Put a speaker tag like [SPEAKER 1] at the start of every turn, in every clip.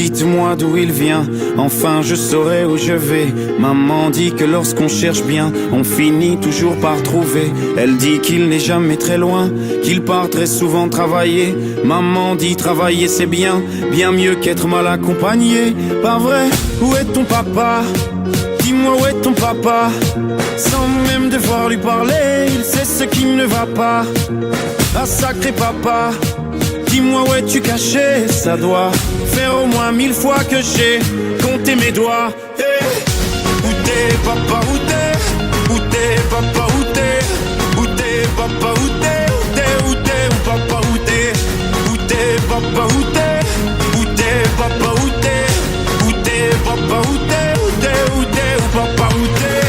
[SPEAKER 1] dites-moi d'où il vient, enfin je saurai où je vais. Maman dit que lorsqu'on cherche bien, on finit toujours par trouver. Elle dit qu'il n'est jamais très loin, qu'il part très souvent travailler. Maman dit travailler c'est bien, bien mieux qu'être mal accompagné. Pas vrai? Où est ton papa? Dis-moi où est ton papa? Sans même devoir lui parler, il sait ce qui ne va pas. Ah sacré papa, dis-moi où es-tu caché? Ça doit faire au moins 1000 fois que j'ai compté mes doigts. Hey. Où t'es papa, où t'es? Où t'es papa, où t'es? Où t'es papa, où t'es? Où t'es, où t'es, où papa, où t'es? Où t'es papa, où t'es? Où t'es papa, où t'es? Où t'es papa, où t'es? Où t'es, où t'es, où papa, où t'es?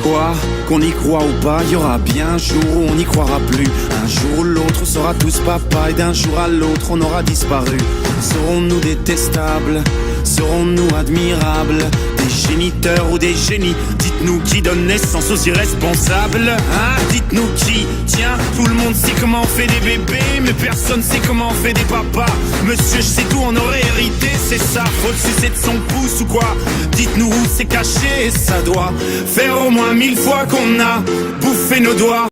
[SPEAKER 1] Quoi, qu'on y croit ou pas, y aura bien un jour où on n'y croira plus. Un jour ou l'autre, on sera tous papa, et d'un jour à l'autre, on aura disparu. Serons-nous détestables? Serons-nous admirables? Des géniteurs ou des génies? Dites-nous qui donne naissance aux irresponsables, hein? Dites-nous qui? Tiens, tout le monde sait comment on fait des bébés, mais personne sait comment on fait des papas. Monsieur, je sais tout, on aurait hérité, c'est ça. Faut le sucer de son pouce ou quoi? Dites-nous où c'est caché, ça doit faire au moins 1000 fois qu'on a bouffé nos doigts.